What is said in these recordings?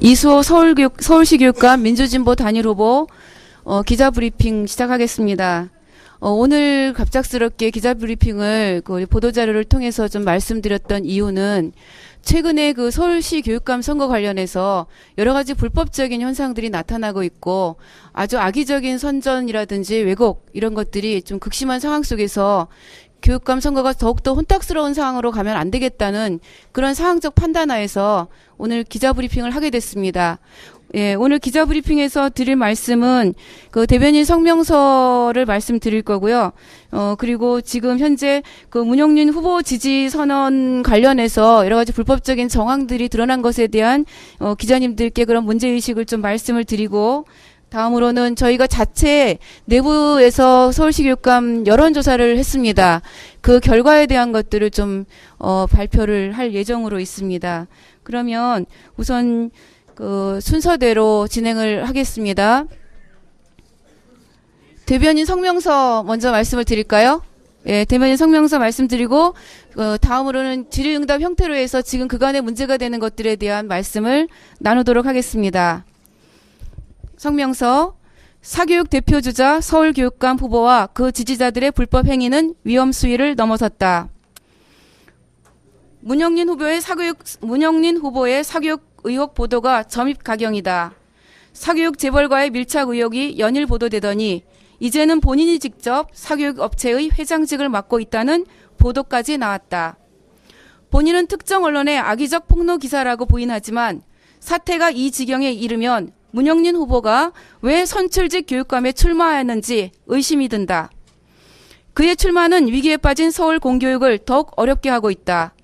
이수호 서울시 교육감 민주진보 단일 후보 기자 브리핑 시작하겠습니다. 오늘 갑작스럽게 기자 브리핑을 보도자료를 통해서 좀 말씀드렸던 이유는 최근에 그 서울시 교육감 선거 관련해서 여러 가지 불법적인 현상들이 나타나고 있고 아주 악의적인 선전이라든지 왜곡 이런 것들이 좀 극심한 상황 속에서 교육감 선거가 더욱더 혼탁스러운 상황으로 가면 안 되겠다는 그런 상황적 판단하에서 오늘 기자 브리핑을 하게 됐습니다. 예, 오늘 기자 브리핑에서 드릴 말씀은 그 대변인 성명서를 말씀드릴 거고요. 그리고 지금 현재 그 문영린 후보 지지 선언 관련해서 여러 가지 불법적인 정황들이 드러난 것에 대한 기자님들께 그런 문제의식을 좀 말씀을 드리고, 다음으로는 저희가 자체 내부에서 서울시 교육감 여론조사를 했습니다. 그 결과에 대한 것들을 좀 발표를 할 예정으로 있습니다. 그러면 우선 그 순서대로 진행을 하겠습니다. 대변인 성명서 먼저 말씀을 드릴까요? 예, 대변인 성명서 말씀드리고 다음으로는 질의응답 형태로 해서 지금 그간의 문제가 되는 것들에 대한 말씀을 나누도록 하겠습니다. 성명서. 사교육 대표주자 서울교육감 후보와 그 지지자들의 불법 행위는 위험 수위를 넘어섰다. 문영린 후보의 사교육 의혹 보도가 점입가경이다. 사교육 재벌과의 밀착 의혹이 연일 보도되더니 이제는 본인이 직접 사교육 업체의 회장직을 맡고 있다는 보도까지 나왔다. 본인은 특정 언론의 악의적 폭로 기사라고 부인하지만 사태가 이 지경에 이르면 문영린 후보가 왜 선출직 교육감에 출마하였는지 의심이 든다. 그의 출마는 위기에 빠진 서울 공교육을 더욱 어렵게 하고 있다.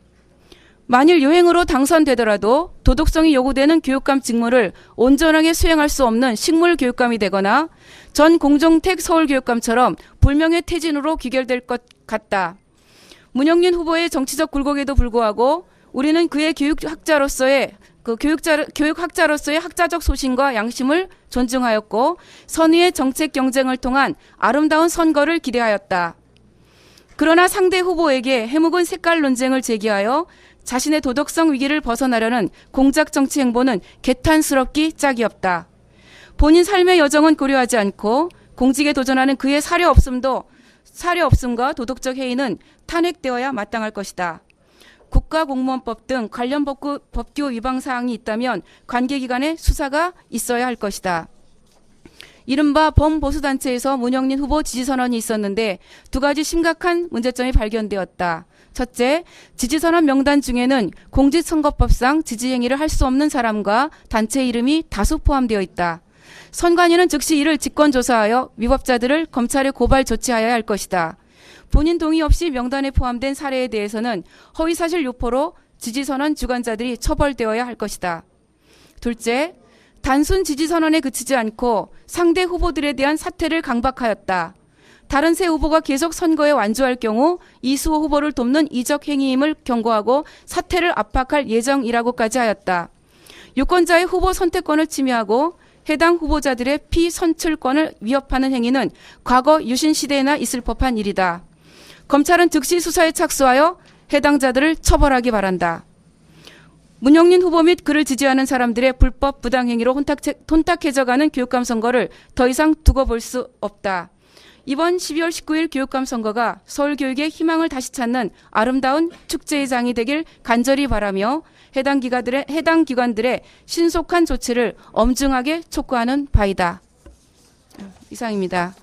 만일 요행으로 당선되더라도 도덕성이 요구되는 교육감 직무를 온전하게 수행할 수 없는 식물 교육감이 되거나 전 공정택 서울교육감처럼 불명예 퇴진으로 귀결될 것 같다. 문영린 후보의 정치적 굴곡에도 불구하고 우리는 그의 교육학자로서의 학자적 소신과 양심을 존중하였고 선의의 정책 경쟁을 통한 아름다운 선거를 기대하였다. 그러나 상대 후보에게 해묵은 색깔 논쟁을 제기하여 자신의 도덕성 위기를 벗어나려는 공작 정치 행보는 개탄스럽기 짝이 없다. 본인 삶의 여정은 고려하지 않고 공직에 도전하는 그의 사려 없음과 도덕적 해이는 탄핵되어야 마땅할 것이다. 국가공무원법 등 관련 법규 위반 사항이 있다면 관계기관의 수사가 있어야 할 것이다. 이른바 범보수단체에서 문영린 후보 지지선언이 있었는데 두 가지 심각한 문제점이 발견되었다. 첫째, 지지선언 명단 중에는 공직선거법상 지지행위를 할 수 없는 사람과 단체 이름이 다수 포함되어 있다. 선관위는 즉시 이를 직권조사하여 위법자들을 검찰에 고발 조치하여야 할 것이다. 본인 동의 없이 명단에 포함된 사례에 대해서는 허위사실 유포로 지지선언 주관자들이 처벌되어야 할 것이다. 둘째, 단순 지지선언에 그치지 않고 상대 후보들에 대한 사퇴를 강박하였다. 다른 세 후보가 계속 선거에 완주할 경우 이수호 후보를 돕는 이적 행위임을 경고하고 사퇴를 압박할 예정이라고까지 하였다. 유권자의 후보 선택권을 침해하고 해당 후보자들의 피선출권을 위협하는 행위는 과거 유신 시대에나 있을 법한 일이다. 검찰은 즉시 수사에 착수하여 해당자들을 처벌하기 바란다. 문영린 후보 및 그를 지지하는 사람들의 불법 부당행위로 혼탁해져가는 교육감 선거를 더 이상 두고 볼 수 없다. 이번 12월 19일 교육감 선거가 서울교육의 희망을 다시 찾는 아름다운 축제의 장이 되길 간절히 바라며 해당 기관들의 신속한 조치를 엄중하게 촉구하는 바이다. 이상입니다.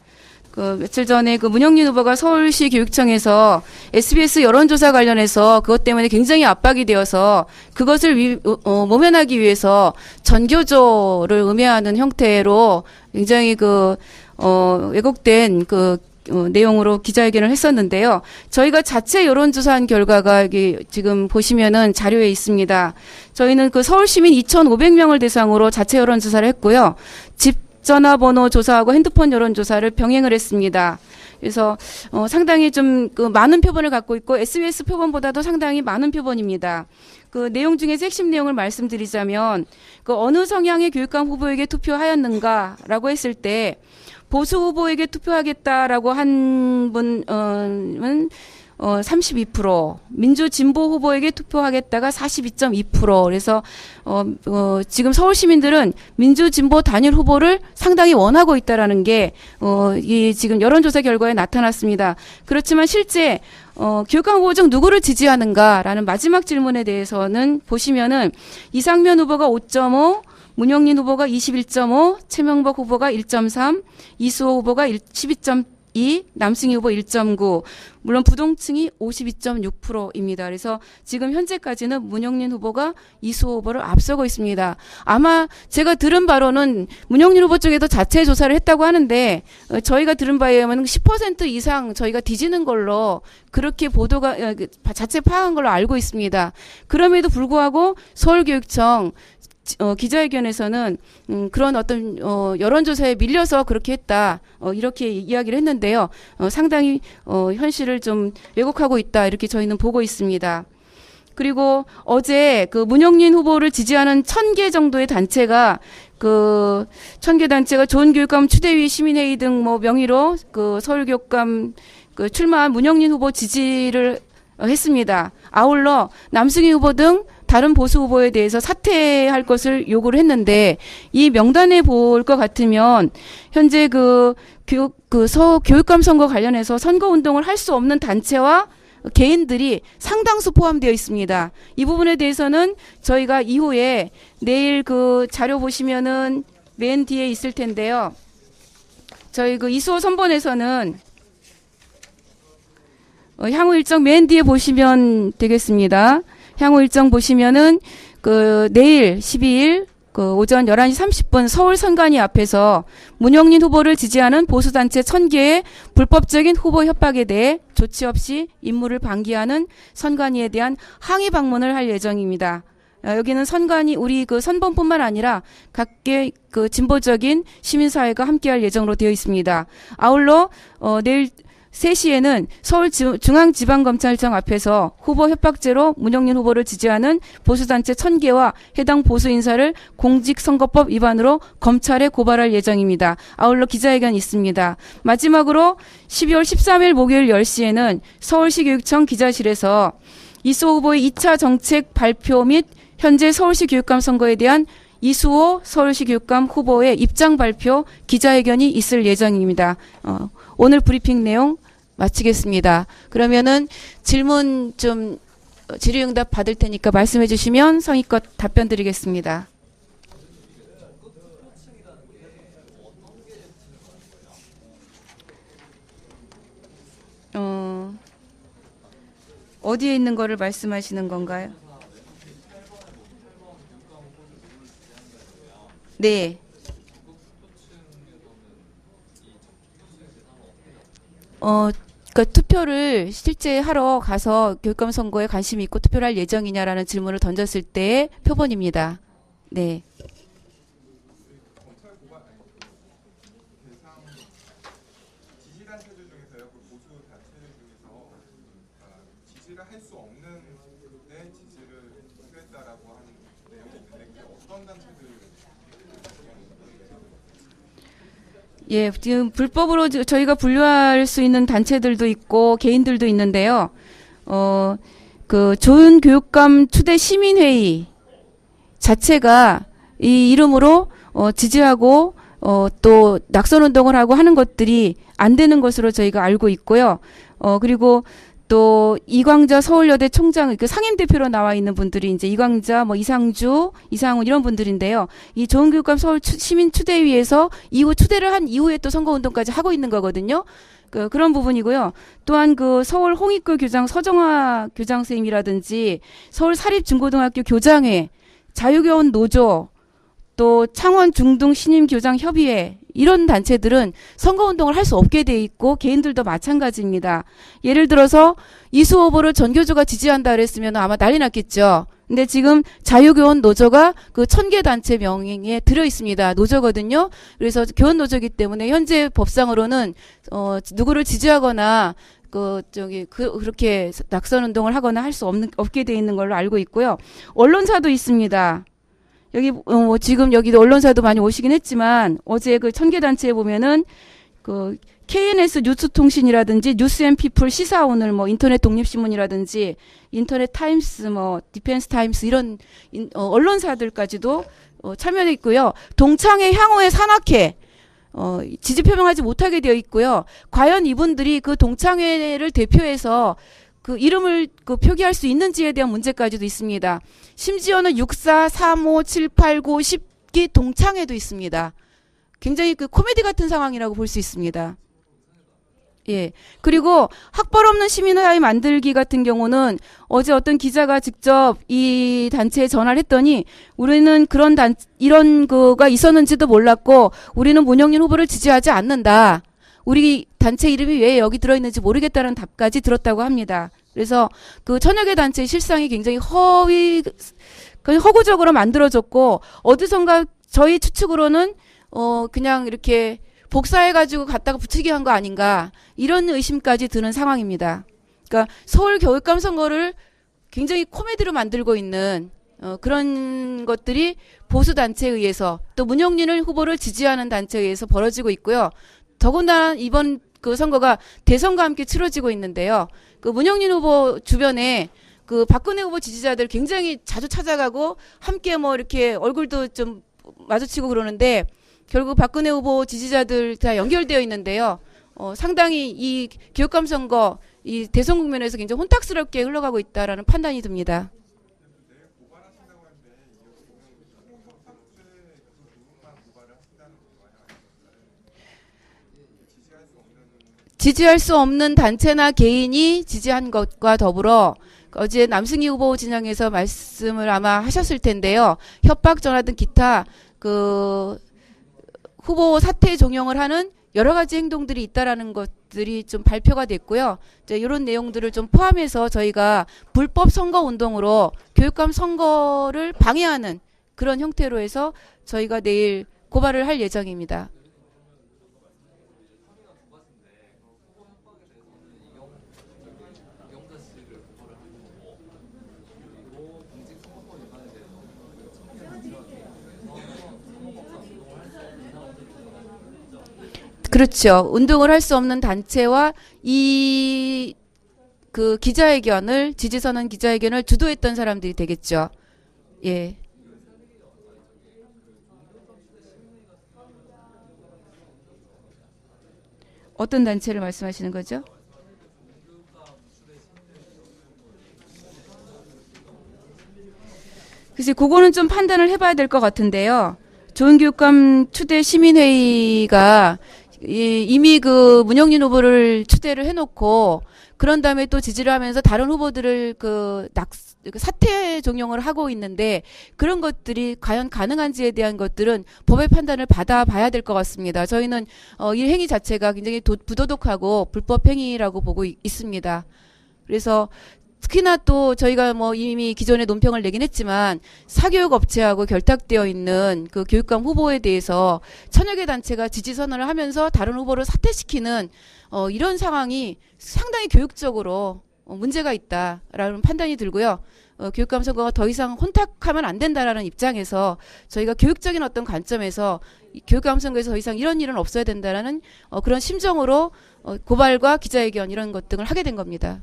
며칠 전에 문영린 후보가 서울시 교육청에서 SBS 여론조사 관련해서 그것 때문에 굉장히 압박이 되어서 그것을 모면하기 위해서 전교조를 음해하는 형태로 굉장히 왜곡된 내용으로 기자회견을 했었는데요. 저희가 자체 여론조사한 결과가 여기 지금 보시면은 자료에 있습니다. 저희는 서울시민 2,500명을 대상으로 자체 여론조사를 했고요. 집 전화번호 조사하고 핸드폰 여론조사를 병행을 했습니다. 그래서 상당히 좀 많은 표본을 갖고 있고 SBS 표본보다도 상당히 많은 표본입니다. 내용 중에서 핵심 내용을 말씀드리자면 어느 성향의 교육감 후보에게 투표하였는가라고 했을 때 보수 후보에게 투표하겠다라고 한 분은 32%, 민주진보 후보에게 투표하겠다가 42.2%. 그래서 지금 서울 시민들은 민주진보 단일 후보를 상당히 원하고 있다라는 게 이 지금 여론조사 결과에 나타났습니다. 그렇지만 실제 교육감 후보 중 누구를 지지하는가라는 마지막 질문에 대해서는 보시면은 이상면 후보가 5.5, 문영린 후보가 21.5, 최명박 후보가 1.3, 이수호 후보가 12.2, 남승희 후보 1.9, 물론 부동층이 52.6%입니다. 그래서 지금 현재까지는 문영린 후보가 이수호 후보를 앞서고 있습니다. 아마 제가 들은 바로는 문영린 후보 쪽에도 자체 조사를 했다고 하는데 저희가 들은 바에 의하면 10% 이상 저희가 뒤지는 걸로 그렇게 보도가 자체 파악한 걸로 알고 있습니다. 그럼에도 불구하고 서울교육청 기자회견에서는 그런 어떤 여론조사에 밀려서 그렇게 했다 이렇게 이야기를 했는데요. 상당히 현실을 좀 왜곡하고 있다 이렇게 저희는 보고 있습니다. 그리고 어제 그 문영린 후보를 지지하는 1000개 정도의 단체가 1000개 단체가 좋은 교육감 추대위 시민회의 등 뭐 명의로 그 서울교육감 출마한 문영린 후보 지지를 했습니다. 아울러 남승희 후보 등 다른 보수 후보에 대해서 사퇴할 것을 요구를 했는데 이 명단에 볼 것 같으면 현재 교육감 선거 관련해서 선거 운동을 할 수 없는 단체와 개인들이 상당수 포함되어 있습니다. 이 부분에 대해서는 저희가 이후에 내일 그 자료 보시면은 맨 뒤에 있을 텐데요. 저희 그 이수호 선본에서는 향후 일정 맨 뒤에 보시면 되겠습니다. 향후 일정 보시면은 내일 12일 오전 11시 30분 서울 선관위 앞에서 문영린 후보를 지지하는 보수단체 1000개의 불법적인 후보 협박에 대해 조치 없이 임무를 방기하는 선관위에 대한 항의 방문을 할 예정입니다. 여기는 선관위 우리 선본뿐만 아니라 각계 진보적인 시민사회가 함께할 예정으로 되어 있습니다. 아울러 내일 3시에는 서울중앙지방검찰청 앞에서 후보 협박죄로 문영린 후보를 지지하는 보수단체 1000개와 해당 보수인사를 공직선거법 위반으로 검찰에 고발할 예정입니다. 아울러 기자회견이 있습니다. 마지막으로 12월 13일 목요일 10시에는 서울시 교육청 기자실에서 이수호 후보의 2차 정책 발표 및 현재 서울시 교육감 선거에 대한 이수호 서울시 교육감 후보의 입장 발표 기자회견이 있을 예정입니다. 오늘 브리핑 내용 마치겠습니다. 그러면은 질문 좀 질의응답 받을 테니까 말씀해 주시면 성의껏 답변 드리겠습니다. 어디에 있는 거를 말씀하시는 건가요? 네. 투표를 실제 하러 가서 교육감 선거에 관심이 있고 투표를 할 예정이냐라는 질문을 던졌을 때의 표본입니다. 네. 지지단체들 중에서요, 보수 단체들 중에서 지지를 할 수 없는 데 지지를 하겠다라고 하는 내용이 있는데 그게 어떤 단체들? 예, 지금 불법으로 저희가 분류할 수 있는 단체들도 있고 개인들도 있는데요. 좋은 교육감 추대 시민회의 자체가 이 이름으로 지지하고 또 낙선 운동을 하고 하는 것들이 안 되는 것으로 저희가 알고 있고요. 그리고 또 이광자 서울여대 총장 상임 대표로 나와 있는 분들이 이제 이광자, 이상주, 이상훈 이런 분들인데요. 이 좋은 교육감 서울 시민 추대위에서 이후 추대를 한 이후에 또 선거 운동까지 하고 있는 거거든요. 그런 부분이고요. 또한 서울 홍익교 교장 서정화 교장 선생님이라든지 서울 사립중고등학교 교장회, 자유교원 노조, 또 창원 중등 신임 교장 협의회 이런 단체들은 선거운동을 할 수 없게 돼 있고 개인들도 마찬가지입니다. 예를 들어서 이수호 후보를 전교조가 지지한다 그랬으면 아마 난리 났겠죠. 근데 지금 자유교원 노조가 1000개 단체 명에 들어 있습니다. 노조거든요. 그래서 교원 노조이기 때문에 현재 법상으로는 누구를 지지하거나 그렇게 낙선 운동을 하거나 할 수 없게 돼 있는 걸로 알고 있고요. 언론사도 있습니다. 여기 지금 여기 언론사도 많이 오시긴 했지만 어제 1000개 단체에 보면은 KNS 뉴스통신이라든지 뉴스앤피플 시사오늘 뭐 인터넷 독립신문이라든지 인터넷 타임스 뭐 디펜스 타임스 이런 언론사들까지도 참여해 있고요. 동창회 향후의 산악회 지지 표명하지 못하게 되어 있고요. 과연 이분들이 그 동창회를 대표해서 그 이름을 그 표기할 수 있는지에 대한 문제까지도 있습니다. 심지어는 64, 35, 7, 8, 9, 10기 동창회도 있습니다. 굉장히 그 코미디 같은 상황이라고 볼 수 있습니다. 예. 그리고 학벌 없는 시민사회 만들기 같은 경우는 어제 어떤 기자가 직접 이 단체에 전화를 했더니 우리는 이런 거가 있었는지도 몰랐고 우리는 문영린 후보를 지지하지 않는다. 우리 단체 이름이 왜 여기 들어있는지 모르겠다는 답까지 들었다고 합니다. 그래서 그 천여 개 단체의 실상이 굉장히 허구적으로 만들어졌고 어디선가 저희 추측으로는 그냥 이렇게 복사해가지고 갖다가 붙이게 한 거 아닌가 이런 의심까지 드는 상황입니다. 그러니까 서울 교육감 선거를 굉장히 코미디로 만들고 있는 그런 것들이 보수 단체에 의해서 또 문영린 후보를 지지하는 단체에 의해서 벌어지고 있고요. 더군다나 이번 그 선거가 대선과 함께 치러지고 있는데요. 그 문영린 후보 주변에 그 박근혜 후보 지지자들 굉장히 자주 찾아가고 함께 뭐 이렇게 얼굴도 좀 마주치고 그러는데 결국 박근혜 후보 지지자들 다 연결되어 있는데요. 상당히 이 교육감 선거, 이 대선 국면에서 굉장히 혼탁스럽게 흘러가고 있다라는 판단이 듭니다. 지지할 수 없는 단체나 개인이 지지한 것과 더불어 어제 남승희 후보 진영에서 말씀을 아마 하셨을 텐데요. 협박 전화 등 기타 그 후보 사퇴 종용을 하는 여러 가지 행동들이 있다라는 것들이 좀 발표가 됐고요. 이제 이런 내용들을 좀 포함해서 저희가 불법 선거 운동으로 교육감 선거를 방해하는 그런 형태로 해서 저희가 내일 고발을 할 예정입니다. 그렇죠. 운동을 할 수 없는 단체와 이 그 기자회견을 지지선언 기자회견을 주도했던 사람들이 되겠죠. 예. 어떤 단체를 말씀하시는 거죠? 글쎄, 그거는 좀 판단을 해봐야 될 것 같은데요. 좋은 교육감 추대 시민회의가 이미 그 문영린 후보를 추대를 해놓고 그런 다음에 또 지지를 하면서 다른 후보들을 그 사퇴 종용을 하고 있는데 그런 것들이 과연 가능한지에 대한 것들은 법의 판단을 받아봐야 될 것 같습니다. 저희는 이 행위 자체가 굉장히 부도덕하고 불법 행위라고 보고 있습니다. 그래서 특히나 또 저희가 뭐 이미 기존에 논평을 내긴 했지만 사교육 업체하고 결탁되어 있는 그 교육감 후보에 대해서 천여 개 단체가 지지 선언을 하면서 다른 후보를 사퇴시키는 이런 상황이 상당히 교육적으로 문제가 있다라는 판단이 들고요. 교육감 선거가 더 이상 혼탁하면 안 된다라는 입장에서 저희가 교육적인 어떤 관점에서 교육감 선거에서 더 이상 이런 일은 없어야 된다라는 그런 심정으로 고발과 기자회견 이런 것 등을 하게 된 겁니다.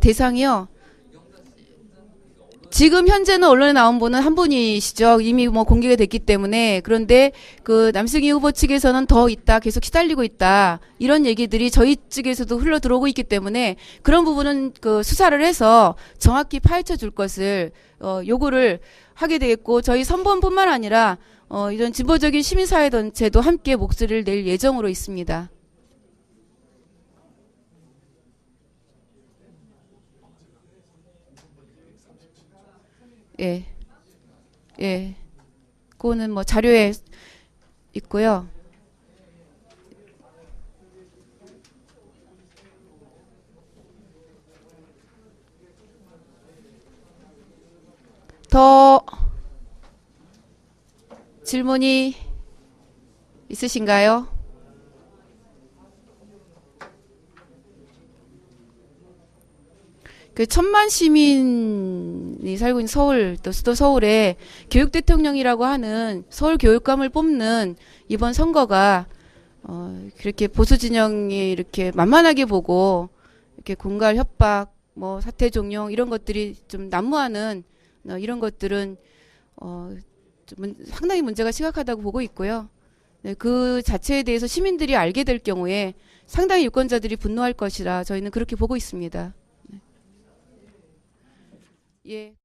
대상이요. 지금 현재는 언론에 나온 분은 한 분이시죠. 이미 뭐 공개가 됐기 때문에. 그런데 그 남승희 후보 측에서는 더 있다, 계속 시달리고 있다, 이런 얘기들이 저희 측에서도 흘러 들어오고 있기 때문에 그런 부분은 그 수사를 해서 정확히 파헤쳐 줄 것을 요구를 하게 되겠고, 저희 선본뿐만 아니라 이런 진보적인 시민사회 단체도 함께 목소리를 낼 예정으로 있습니다. 예, 예, 그거는 뭐 자료에 있고요. 더 질문이 있으신가요? 그 1,000만 시민이 살고 있는 서울, 또 수도 서울에 교육 대통령이라고 하는 서울 교육감을 뽑는 이번 선거가 그렇게 보수 진영이 이렇게 만만하게 보고 이렇게 공갈 협박, 뭐 사퇴 종용 이런 것들이 좀 난무하는 이런 것들은 좀 상당히 문제가 심각하다고 보고 있고요. 네, 그 자체에 대해서 시민들이 알게 될 경우에 상당히 유권자들이 분노할 것이라 저희는 그렇게 보고 있습니다. 네. 예.